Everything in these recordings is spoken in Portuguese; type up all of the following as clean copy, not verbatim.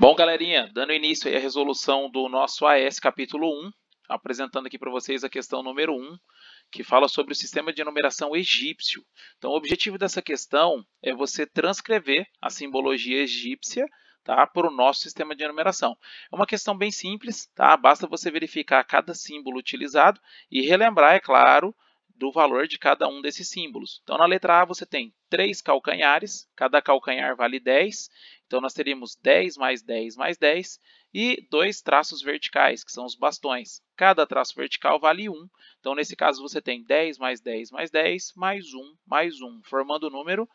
Bom, galerinha, dando início aí à resolução do nosso AS capítulo 1, apresentando aqui para vocês a questão número 1, que fala sobre o sistema de numeração egípcio. Então, o objetivo dessa questão é você transcrever a simbologia egípcia, tá, para o nosso sistema de numeração. É uma questão bem simples, tá? Basta você verificar cada símbolo utilizado e relembrar, é claro, do valor de cada um desses símbolos. Então, na letra A você tem 3 calcanhares, cada calcanhar vale 10, então nós teríamos 10 mais 10 mais 10 e 2 traços verticais, que são os bastões. Cada traço vertical vale 1, então nesse caso você tem 10 mais 10 mais 10 mais 1, formando o número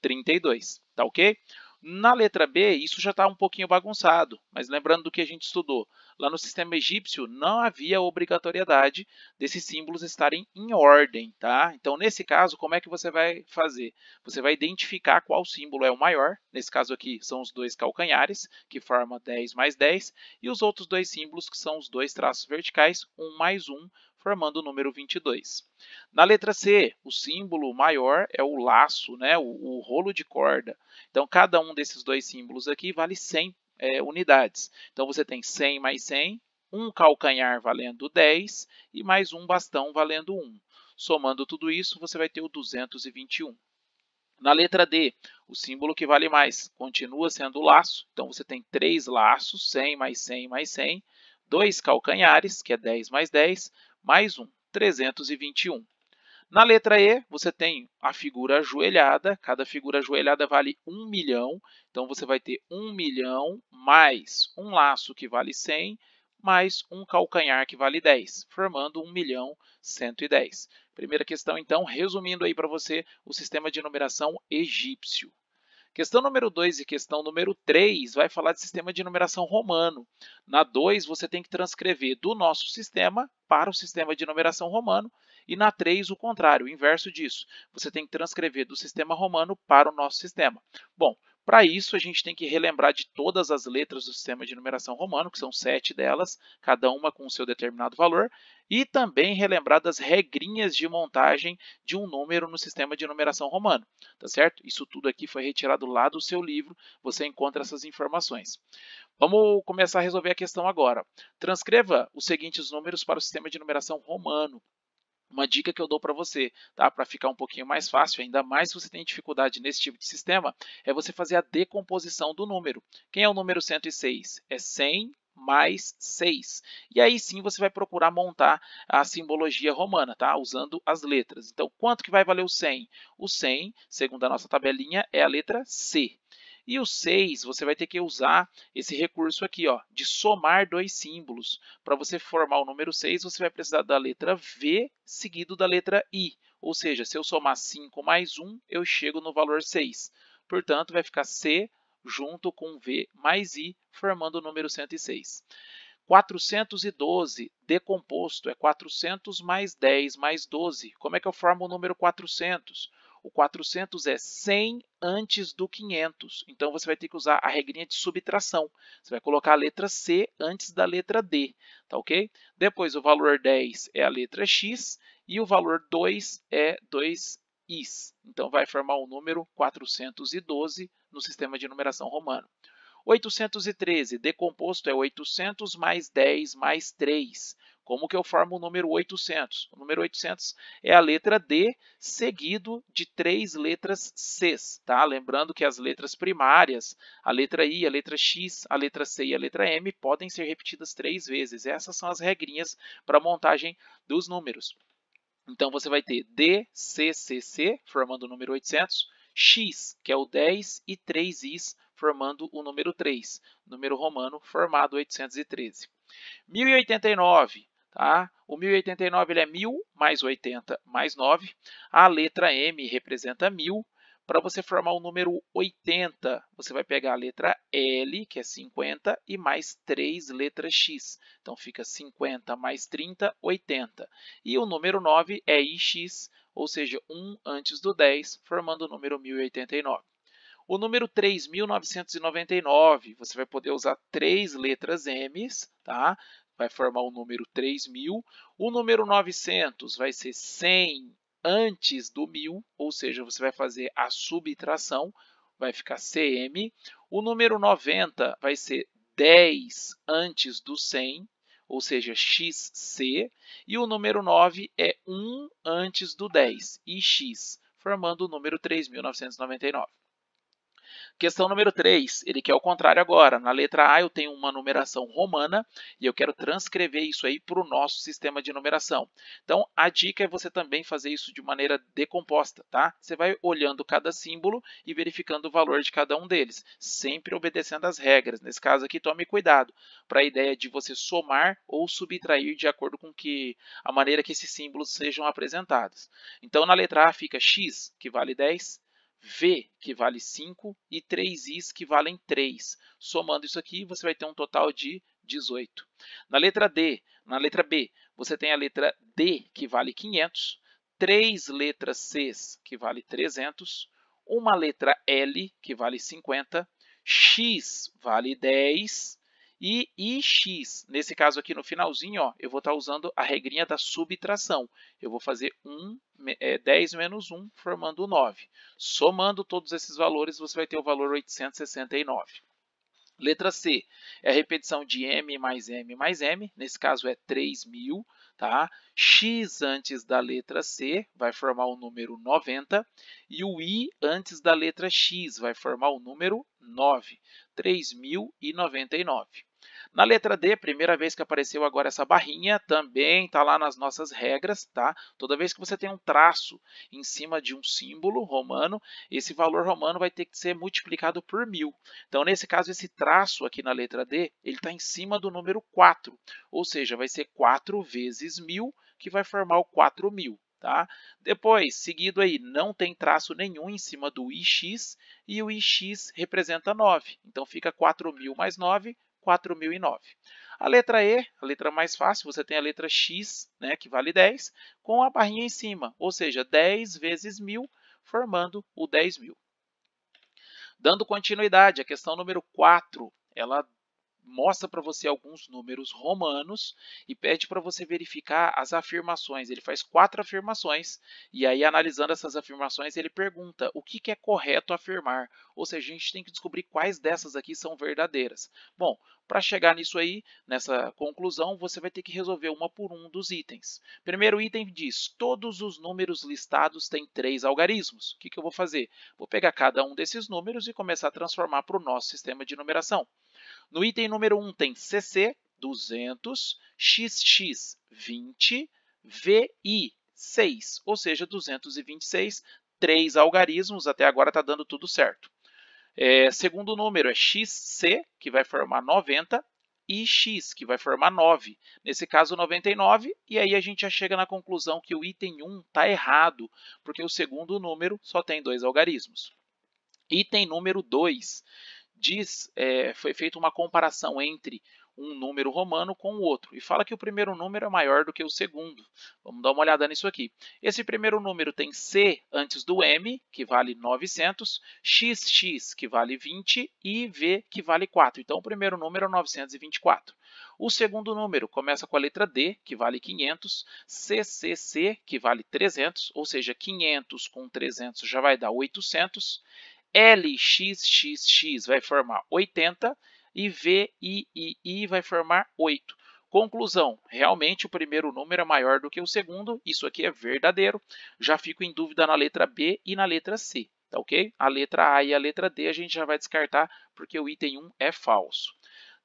32, tá ok? Na letra B, isso já está um pouquinho bagunçado, mas lembrando do que a gente estudou, lá no sistema egípcio não havia obrigatoriedade desses símbolos estarem em ordem, tá? Então, nesse caso, como é que você vai fazer? Você vai identificar qual símbolo é o maior, nesse caso aqui são os 2 calcanhares, que formam 10 mais 10, e os outros 2 símbolos, que são os 2 traços verticais, 1 mais 1, formando o número 22. Na letra C, o símbolo maior é o laço, né? o rolo de corda. Então, cada um desses 2 símbolos aqui vale 100 unidades. Então, você tem 100 mais 100, um calcanhar valendo 10 e mais um bastão valendo 1. Somando tudo isso, você vai ter o 221. Na letra D, o símbolo que vale mais continua sendo o laço. Então, você tem 3 laços, 100 mais 100 mais 100, 2 calcanhares, que é 10 mais 1, 321. Na letra E, você tem a figura ajoelhada. Cada figura ajoelhada vale 1 milhão. Então, você vai ter 1 milhão mais um laço que vale 100, mais um calcanhar que vale 10, formando 1.110.000. Primeira questão, então, resumindo aí para você o sistema de numeração egípcio. Questão número 2 e questão número 3 vai falar de sistema de numeração romano. Na 2, você tem que transcrever do nosso sistema para o sistema de numeração romano. E na 3, o contrário, o inverso disso. Você tem que transcrever do sistema romano para o nosso sistema. Bom, para isso, a gente tem que relembrar de todas as letras do sistema de numeração romano, que são 7 delas, cada uma com o seu determinado valor, e também relembrar das regrinhas de montagem de um número no sistema de numeração romano, tá certo? Isso tudo aqui foi retirado lá do seu livro, você encontra essas informações. Vamos começar a resolver a questão agora. Transcreva os seguintes números para o sistema de numeração romano. Uma dica que eu dou para você, tá? Para ficar um pouquinho mais fácil, ainda mais se você tem dificuldade nesse tipo de sistema, é você fazer a decomposição do número. Quem é o número 106? É 100 mais 6. E aí sim você vai procurar montar a simbologia romana, tá? Usando as letras. Então, quanto que vai valer o 100? O 100, segundo a nossa tabelinha, é a letra C. E o 6, você vai ter que usar esse recurso aqui, ó, de somar 2 símbolos. Para você formar o número 6, você vai precisar da letra V seguido da letra I. Ou seja, se eu somar 5 mais 1, eu chego no valor 6. Portanto, vai ficar C junto com V mais I, formando o número 106. 412 decomposto é 400 mais 10 mais 12. Como é que eu formo o número 400? O 400 é 100 antes do 500. Então, você vai ter que usar a regrinha de subtração. Você vai colocar a letra C antes da letra D, tá ok? Depois, o valor 10 é a letra X e o valor 2 é 2Is. Então, vai formar o número 412 no sistema de numeração romano. 813, decomposto é 800 mais 10 mais 3. Como que eu formo o número 800? O número 800 é a letra D, seguido de 3 letras Cs. Tá? Lembrando que as letras primárias, a letra I, a letra X, a letra C e a letra M, podem ser repetidas 3 vezes. Essas são as regrinhas para a montagem dos números. Então, você vai ter D, C, C, C, formando o número 800, X, que é o 10, e 3Is, formando o número 3, número romano formado 813. 1089, tá? O 1089 ele é 1000 mais 80 mais 9. A letra M representa 1000. Para você formar o número 80, você vai pegar a letra L, que é 50, e mais 3 letras X. Então, fica 50 mais 30, 80. E o número 9 é IX, ou seja, 1 antes do 10, formando o número 1089. O número 3.999, você vai poder usar 3 letras M's, tá? Vai formar o número 3.000. O número 900 vai ser 100 antes do 1.000, ou seja, você vai fazer a subtração, vai ficar CM. O número 90 vai ser 10 antes do 100, ou seja, xc, e o número 9 é 1 antes do 10, ix, formando o número 3.999. Questão número 3, ele quer o contrário agora. Na letra A eu tenho uma numeração romana e eu quero transcrever isso aí para o nosso sistema de numeração. Então, a dica é você também fazer isso de maneira decomposta, tá? Você vai olhando cada símbolo e verificando o valor de cada um deles, sempre obedecendo às regras. Nesse caso aqui, tome cuidado para a ideia de você somar ou subtrair de acordo com a maneira que esses símbolos sejam apresentados. Então, na letra A fica x, que vale 10, V, que vale 5, e 3Is, que valem 3. Somando isso aqui, você vai ter um total de 18. Na letra B, você tem a letra D, que vale 500, 3 letras Cs, que vale 300, uma letra L, que vale 50, X vale 10, e ix, nesse caso aqui no finalzinho, ó, eu vou estar usando a regrinha da subtração. Eu vou fazer 10 menos 1, formando 9. Somando todos esses valores, você vai ter o valor 869. Letra C é a repetição de m mais m mais m, nesse caso é 3.000, tá? X antes da letra C vai formar o número 90 e o I antes da letra X vai formar o número 9, 3.099. Na letra D, primeira vez que apareceu agora essa barrinha, também está lá nas nossas regras, tá? Toda vez que você tem um traço em cima de um símbolo romano, esse valor romano vai ter que ser multiplicado por 1000. Então, nesse caso, esse traço aqui na letra D, ele está em cima do número 4, ou seja, vai ser 4 vezes 1000, que vai formar o 4000. Tá? Depois, seguido aí, não tem traço nenhum em cima do ix, e o ix representa 9. Então, fica 4.000 mais 9, 4.009. A letra E, a letra mais fácil, você tem a letra X, né, que vale 10, com a barrinha em cima, ou seja, 10 vezes 1000, formando o 10.000. Dando continuidade, a questão número 4, ela mostra para você alguns números romanos e pede para você verificar as afirmações. Ele faz 4 afirmações e aí, analisando essas afirmações, ele pergunta o que é correto afirmar. Ou seja, a gente tem que descobrir quais dessas aqui são verdadeiras. Bom, para chegar nisso aí, nessa conclusão, você vai ter que resolver uma por um dos itens. Primeiro item diz, todos os números listados têm 3 algarismos. O que eu vou fazer? Vou pegar cada um desses números e começar a transformar para o nosso sistema de numeração. No item número 1 tem CC, 200, XX, 20, VI, 6, ou seja, 226, 3 algarismos, até agora está dando tudo certo. Segundo número é XC, que vai formar 90, e X, que vai formar 9. Nesse caso, 99, e aí a gente já chega na conclusão que o item 1 está errado, porque o segundo número só tem 2 algarismos. Item número 2. Foi feita uma comparação entre um número romano com o outro, e fala que o primeiro número é maior do que o segundo. Vamos dar uma olhada nisso aqui. Esse primeiro número tem C antes do M, que vale 900, XX, que vale 20, e V, que vale 4. Então, o primeiro número é 924. O segundo número começa com a letra D, que vale 500, CCC, que vale 300, ou seja, 500 com 300 já vai dar 800, LXXX vai formar 80 e VIII vai formar 8. Conclusão, realmente o primeiro número é maior do que o segundo, isso aqui é verdadeiro. Já fico em dúvida na letra B e na letra C, tá ok? A letra A e a letra D a gente já vai descartar porque o item 1 é falso.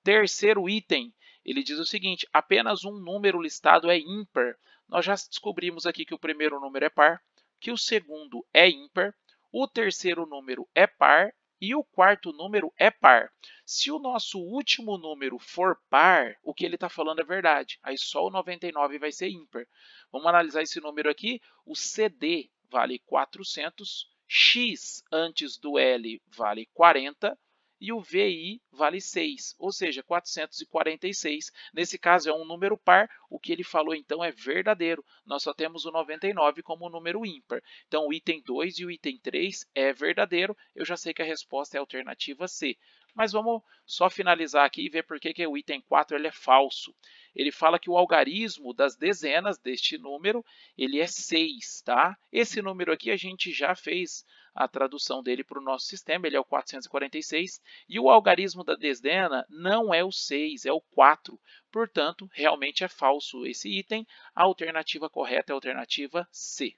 Terceiro item, ele diz o seguinte, apenas um número listado é ímpar. Nós já descobrimos aqui que o primeiro número é par, que o segundo é ímpar, o terceiro número é par e o quarto número é par. Se o nosso último número for par, o que ele está falando é verdade. Aí só o 99 vai ser ímpar. Vamos analisar esse número aqui. O CD vale 400, X antes do L vale 40 e o VI vale 6, ou seja, 446. Nesse caso é um número par, o que ele falou então é verdadeiro. Nós só temos o 99 como número ímpar. Então o item 2 e o item 3 é verdadeiro, eu já sei que a resposta é a alternativa C. Mas vamos só finalizar aqui e ver por que o item 4 ele é falso. Ele fala que o algarismo das dezenas deste número ele é 6, tá? Esse número aqui a gente já fez a tradução dele para o nosso sistema, ele é o 446, e o algarismo da dezena não é o 6, é o 4. Portanto, realmente é falso esse item. A alternativa correta é a alternativa C.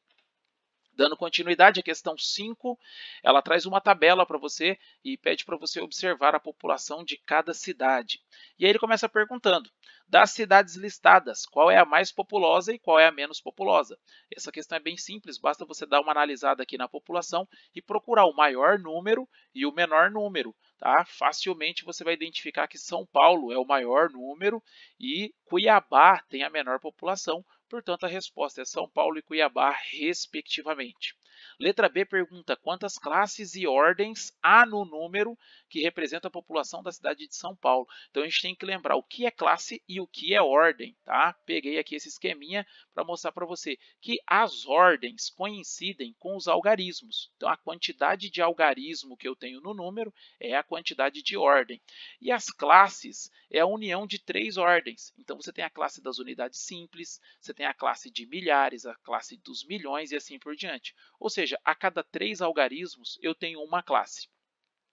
Dando continuidade à questão 5, ela traz uma tabela para você e pede para você observar a população de cada cidade. E aí ele começa perguntando, das cidades listadas, qual é a mais populosa e qual é a menos populosa? Essa questão é bem simples, basta você dar uma analisada aqui na população e procurar o maior número e o menor número. Tá? Facilmente você vai identificar que São Paulo é o maior número e Cuiabá tem a menor população. Portanto, a resposta é São Paulo e Cuiabá, respectivamente. Letra B pergunta quantas classes e ordens há no número que representa a população da cidade de São Paulo. Então, a gente tem que lembrar o que é classe e o que é ordem. Tá? Peguei aqui esse esqueminha para mostrar para você que as ordens coincidem com os algarismos. Então, a quantidade de algarismo que eu tenho no número é a quantidade de ordem. E as classes é a união de 3 ordens. Então, você tem a classe das unidades simples, você tem a classe de milhares, a classe dos milhões e assim por diante. Ou seja, a cada 3 algarismos eu tenho uma classe.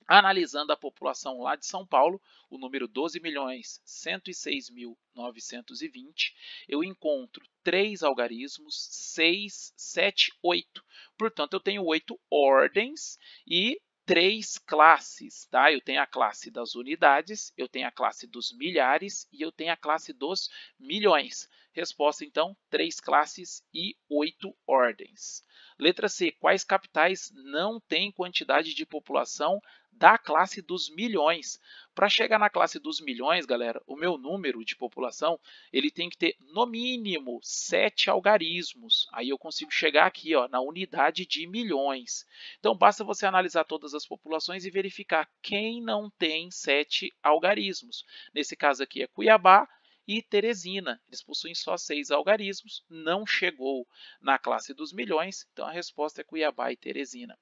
Analisando a população lá de São Paulo, o número 12.106.920, eu encontro 3 algarismos, 6, 7, 8. Portanto, eu tenho 8 ordens e 3 classes, tá? Eu tenho a classe das unidades, eu tenho a classe dos milhares e eu tenho a classe dos milhões. Resposta, então, 3 classes e 8 ordens. Letra C. Quais capitais não têm quantidade de população da classe dos milhões? Para chegar na classe dos milhões, galera, o meu número de população ele tem que ter no mínimo 7 algarismos. Aí eu consigo chegar aqui ó, na unidade de milhões. Então basta você analisar todas as populações e verificar quem não tem 7 algarismos. Nesse caso aqui é Cuiabá e Teresina. Eles possuem só 6 algarismos, não chegou na classe dos milhões, então a resposta é Cuiabá e Teresina.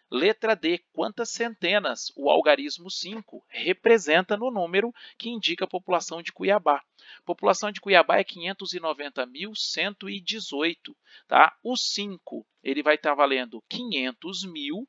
Letra D. Quantas centenas o algarismo 5 representa no número que indica a população de Cuiabá? A população de Cuiabá é 590.118. Tá? O 5 ele vai estar valendo 500.000.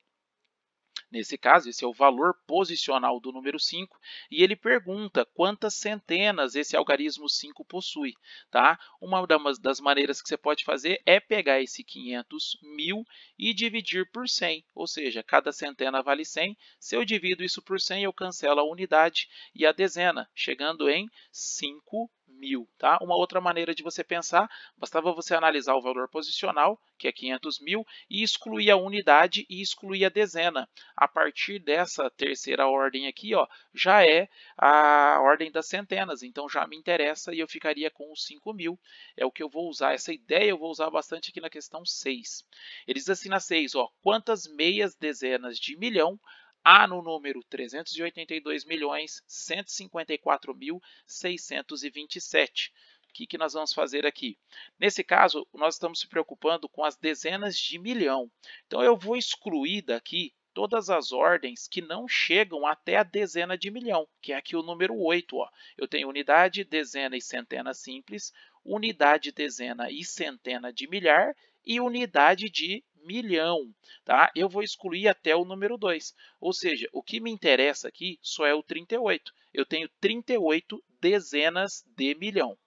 Nesse caso, esse é o valor posicional do número 5, e ele pergunta quantas centenas esse algarismo 5 possui. Tá? Uma das maneiras que você pode fazer é pegar esse 500.000 e dividir por 100, ou seja, cada centena vale 100. Se eu divido isso por 100, eu cancelo a unidade e a dezena, chegando em 5.000. Tá? Uma outra maneira de você pensar, bastava você analisar o valor posicional, que é 500.000, e excluir a unidade e excluir a dezena. A partir dessa terceira ordem aqui, ó, já é a ordem das centenas, então já me interessa e eu ficaria com os 5.000. É o que eu vou usar, essa ideia eu vou usar bastante aqui na questão 6. Ele diz assim na 6, ó, quantas meias dezenas de milhão há no número 382.154.627. O que nós vamos fazer aqui? Nesse caso, nós estamos se preocupando com as dezenas de milhão. Então, eu vou excluir daqui todas as ordens que não chegam até a dezena de milhão, que é aqui o número 8. Ó. Eu tenho unidade, dezena e centena simples, unidade, dezena e centena de milhar e unidade de milhão. Tá? Eu vou excluir até o número 2. Ou seja, o que me interessa aqui só é o 38. Eu tenho 38 dezenas de milhão.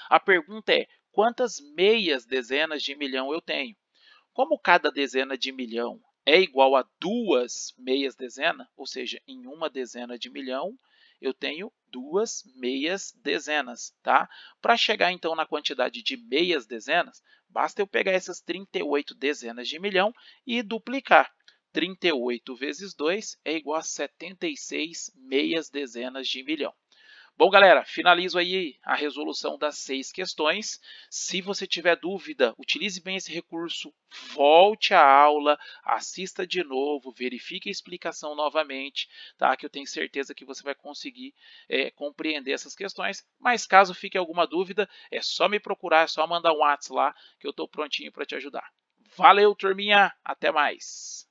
A pergunta é, quantas meias dezenas de milhão eu tenho? Como cada dezena de milhão é igual a 2 meias dezenas, ou seja, em uma dezena de milhão, eu tenho 2 meias dezenas. Tá? Para chegar, então, na quantidade de meias dezenas, basta eu pegar essas 38 dezenas de milhão e duplicar. 38 vezes 2 é igual a 76 meias dezenas de milhão. Bom, galera, finalizo aí a resolução das 6 questões. Se você tiver dúvida, utilize bem esse recurso, volte à aula, assista de novo, verifique a explicação novamente, tá? Que eu tenho certeza que você vai conseguir compreender essas questões. Mas caso fique alguma dúvida, é só me procurar, é só mandar um WhatsApp lá que eu estou prontinho para te ajudar. Valeu, turminha! Até mais!